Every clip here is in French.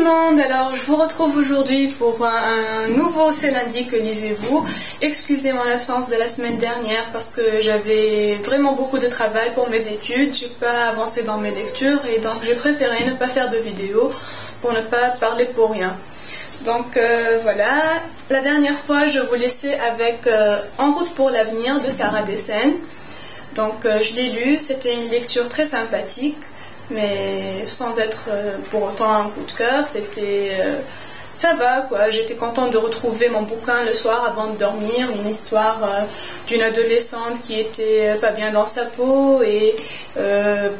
monde, alors je vous retrouve aujourd'hui pour un nouveau C'est lundi que lisez-vous. Excusez mon absence de la semaine dernière parce que j'avais vraiment beaucoup de travail pour mes études, j'ai pas avancé dans mes lectures et donc j'ai préféré ne pas faire de vidéo pour ne pas parler pour rien. Donc voilà, la dernière fois je vous laissais avec En route pour l'avenir de Sarah Dessen. Donc je l'ai lu, c'était une lecture très sympathique, mais sans être pour autant un coup de cœur. C'était ça va quoi, j'étais contente de retrouver mon bouquin le soir avant de dormir, une histoire d'une adolescente qui était pas bien dans sa peau et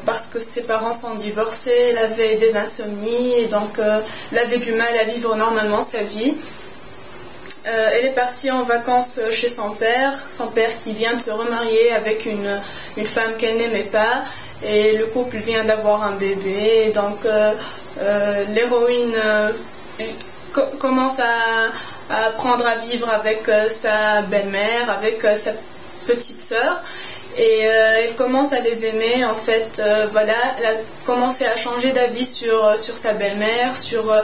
parce que ses parents sont divorcés, elle avait des insomnies et donc elle avait du mal à vivre normalement sa vie. Elle est partie en vacances chez son père qui vient de se remarier avec une femme qu'elle n'aimait pas, et le couple vient d'avoir un bébé, et donc l'héroïne commence à apprendre à vivre avec sa belle-mère, avec sa petite sœur, et elle commence à les aimer en fait. Voilà, elle a commencé à changer d'avis sur sa belle-mère, sur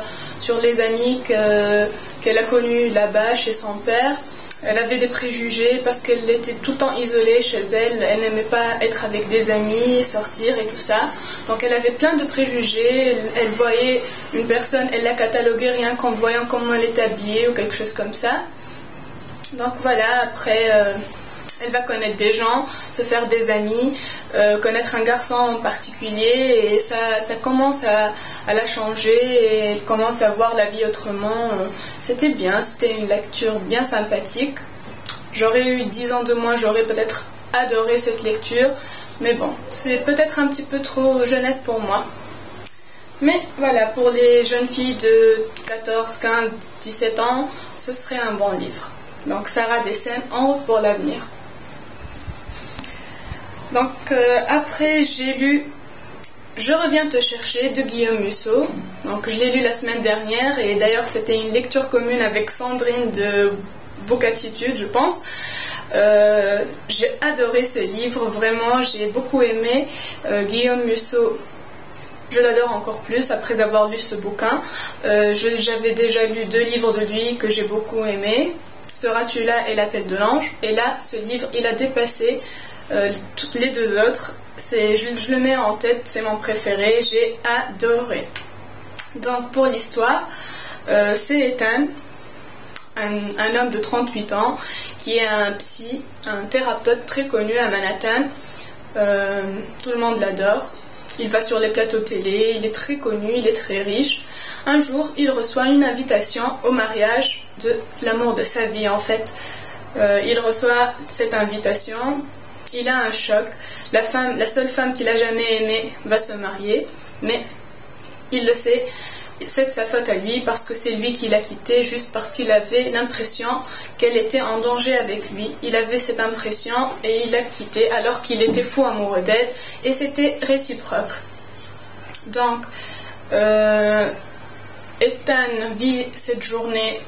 les amis qu'elle a connus là-bas chez son père. Elle avait des préjugés parce qu'elle était tout le temps isolée chez elle, elle n'aimait pas être avec des amis, sortir et tout ça. Donc elle avait plein de préjugés, elle voyait une personne, elle la cataloguait rien qu'en voyant comment elle était habillée ou quelque chose comme ça. Donc voilà, après elle va connaître des gens, se faire des amis, connaître un garçon en particulier, et ça commence à la changer, et elle commence à voir la vie autrement. C'était bien, c'était une lecture bien sympathique. J'aurais eu 10 ans de moins, j'aurais peut-être adoré cette lecture, mais bon, c'est peut-être un petit peu trop jeunesse pour moi. Mais voilà, pour les jeunes filles de 14, 15, 17 ans, ce serait un bon livre. Donc Sarah Dessen, En route pour l'avenir. Donc après j'ai lu Je reviens te chercher de Guillaume Musso. Donc je l'ai lu la semaine dernière, et d'ailleurs c'était une lecture commune avec Sandrine de Bocatitude, je pense. J'ai adoré ce livre, vraiment j'ai beaucoup aimé. Guillaume Musso, je l'adore encore plus après avoir lu ce bouquin. J'avais déjà lu 2 livres de lui que j'ai beaucoup aimés, Seras-tu là et L'appel de l'ange, et là ce livre il a dépassé les 2 autres. Je le mets en tête, c'est mon préféré, j'ai adoré. Donc pour l'histoire, c'est Ethan, un homme de 38 ans qui est un thérapeute très connu à Manhattan. Tout le monde l'adore, il va sur les plateaux télé, il est très connu, il est très riche. Un jour il reçoit une invitation au mariage de l'amour de sa vie en fait. Il reçoit cette invitation. Il a un choc, la seule femme qu'il a jamais aimée va se marier, mais il le sait, c'est de sa faute à lui parce que c'est lui qui l'a quittée juste parce qu'il avait l'impression qu'elle était en danger avec lui. Il avait cette impression et il l'a quittée alors qu'il était fou amoureux d'elle, et c'était réciproque. Donc, Ethan vit cette journée,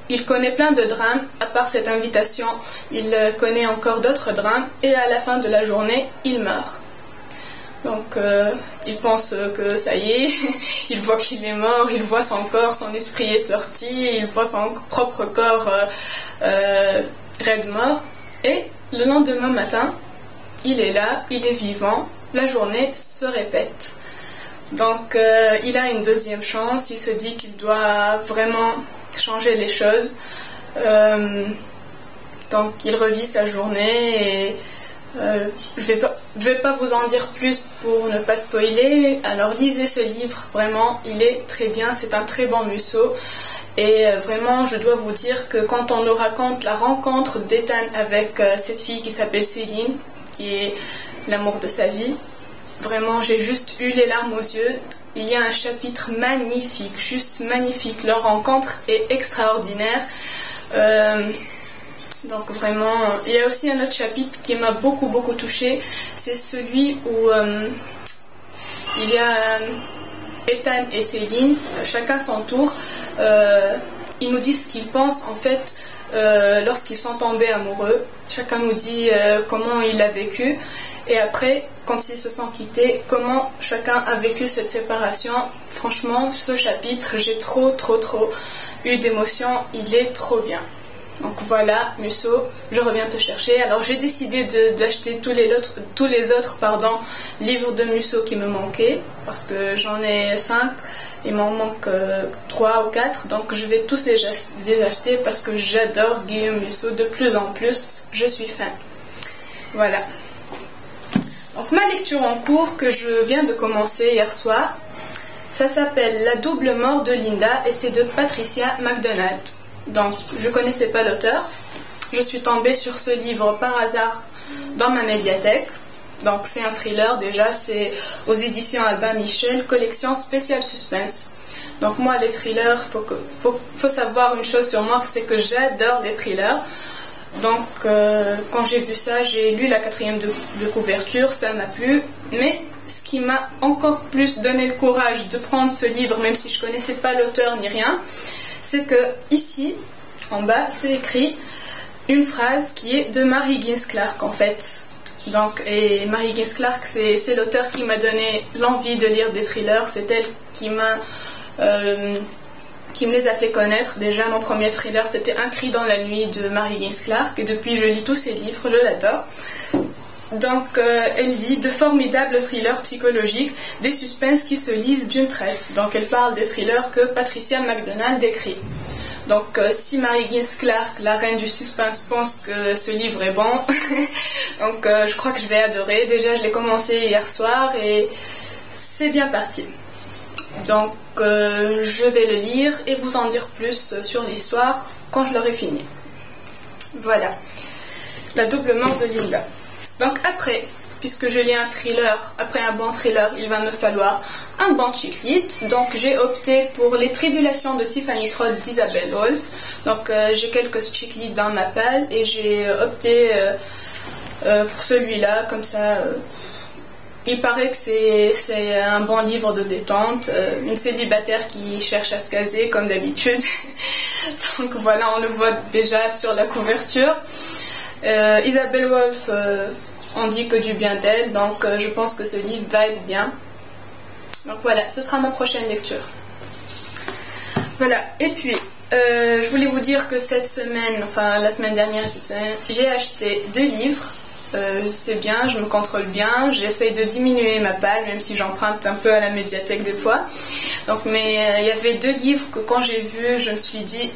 il connaît plein de drames, à part cette invitation, il connaît encore d'autres drames, et à la fin de la journée, il meurt. Donc il pense que ça y est, il voit qu'il est mort, il voit son corps, son esprit est sorti, il voit son propre corps raide mort, et le lendemain matin, il est là, il est vivant, la journée se répète. Donc il a une deuxième chance, il se dit qu'il doit vraiment changer les choses. Donc il revit sa journée, et je vais pas vous en dire plus pour ne pas spoiler. Alors lisez ce livre, vraiment il est très bien, c'est un très bon Musso, et vraiment je dois vous dire que quand on nous raconte la rencontre d'Ethan avec cette fille qui s'appelle Céline, qui est l'amour de sa vie, vraiment j'ai juste eu les larmes aux yeux. Il y a un chapitre magnifique, juste magnifique, leur rencontre est extraordinaire. Donc vraiment, il y a aussi un autre chapitre qui m'a beaucoup touchée, c'est celui où il y a Ethan et Céline, chacun son tour, ils nous disent ce qu'ils pensent en fait lorsqu'ils sont tombés amoureux. Chacun nous dit comment il l'a vécu. Et après, quand ils se sont quittés, comment chacun a vécu cette séparation. Franchement, ce chapitre, j'ai trop eu d'émotions. Il est trop bien. Donc voilà, Musso, je reviens te chercher. Alors j'ai décidé d'acheter tous les autres livres de Musso qui me manquaient, parce que j'en ai 5, il m'en manque 3 ou 4, donc je vais tous les acheter parce que j'adore Guillaume Musso, de plus en plus, je suis fan. Voilà. Donc ma lecture en cours que je viens de commencer hier soir, ça s'appelle La double mort de Linda et c'est de Patricia McDonald. Donc, je ne connaissais pas l'auteur. Je suis tombée sur ce livre par hasard dans ma médiathèque. Donc, c'est un thriller déjà. C'est aux éditions Albin Michel, collection spéciale suspense. Donc, moi, les thrillers, faut savoir une chose sur moi, c'est que j'adore les thrillers. Donc, quand j'ai vu ça, j'ai lu la 4e de couverture, ça m'a plu. Mais ce qui m'a encore plus donné le courage de prendre ce livre, même si je ne connaissais pas l'auteur ni rien, c'est que ici, en bas, c'est écrit une phrase qui est de Mary Higgins Clark en fait. Donc, et Mary Higgins Clark, c'est l'auteur qui m'a donné l'envie de lire des thrillers. C'est elle qui me les a fait connaître. Déjà, mon premier thriller, c'était Un cri dans la nuit de Mary Higgins Clark. Et depuis, je lis tous ses livres, je l'adore. Donc, elle dit de formidables thrillers psychologiques, des suspens qui se lisent d'une traite. Donc, elle parle des thrillers que Patricia McDonald écrit. Donc, si Mary Higgins Clark, la reine du suspense, pense que ce livre est bon, donc je crois que je vais adorer. Déjà, je l'ai commencé hier soir et c'est bien parti. Donc, je vais le lire et vous en dire plus sur l'histoire quand je l'aurai fini. Voilà. La double mort de Linda. Donc après, puisque je lis un thriller, après un bon thriller, il va me falloir un bon chick lit. Donc j'ai opté pour Les Tribulations de Tiffany Todd d'Isabelle Wolf. Donc j'ai quelques chick lit dans ma palle et j'ai opté pour celui-là, comme ça. Il paraît que c'est un bon livre de détente, une célibataire qui cherche à se caser comme d'habitude. Donc voilà, on le voit déjà sur la couverture. Isabelle Wolf, on dit que du bien d'elle, donc je pense que ce livre va être bien. Donc voilà, ce sera ma prochaine lecture. Voilà, et puis je voulais vous dire que cette semaine, enfin la semaine dernière et cette semaine, j'ai acheté 2 livres. C'est bien, je me contrôle bien, j'essaye de diminuer ma palle, même si j'emprunte un peu à la médiathèque des fois. Donc, mais il y avait 2 livres que quand j'ai vu, je me suis dit,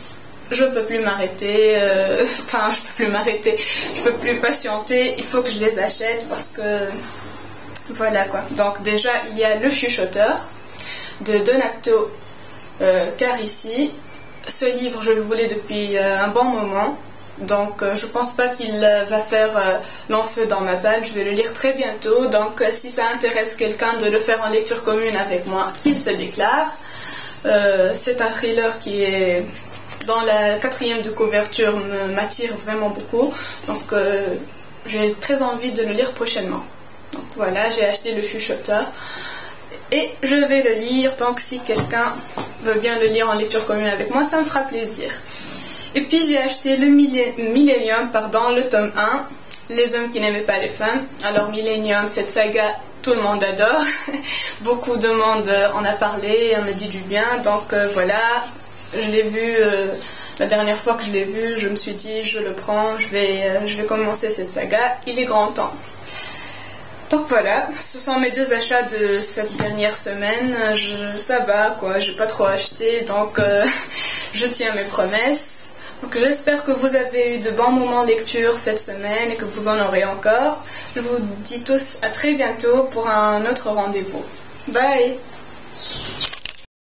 je peux plus m'arrêter, je peux plus patienter, il faut que je les achète parce que voilà quoi. Donc déjà il y a Le Chuchoteur de Donato Carisi. Ce livre je le voulais depuis un bon moment, donc je pense pas qu'il va faire long feu dans ma palle. Je vais le lire très bientôt, donc si ça intéresse quelqu'un de le faire en lecture commune avec moi, qu'il se déclare. C'est un thriller qui est dans la 4e de couverture, m'attire vraiment beaucoup, donc j'ai très envie de le lire prochainement. Donc voilà, j'ai acheté Le Chuchoteur et je vais le lire, donc si quelqu'un veut bien le lire en lecture commune avec moi, ça me fera plaisir. Et puis j'ai acheté le Millennium, le tome 1, Les hommes qui n'aimaient pas les femmes. Alors Millennium, cette saga, tout le monde adore, beaucoup de monde en a parlé, on a dit du bien, donc voilà. Je l'ai vu, la dernière fois que je l'ai vu, je me suis dit, je le prends, je vais commencer cette saga, il est grand temps. Donc voilà, ce sont mes 2 achats de cette dernière semaine, ça va quoi, j'ai pas trop acheté, donc je tiens mes promesses. Donc j'espère que vous avez eu de bons moments de lecture cette semaine et que vous en aurez encore. Je vous dis tous à très bientôt pour un autre rendez-vous. Bye!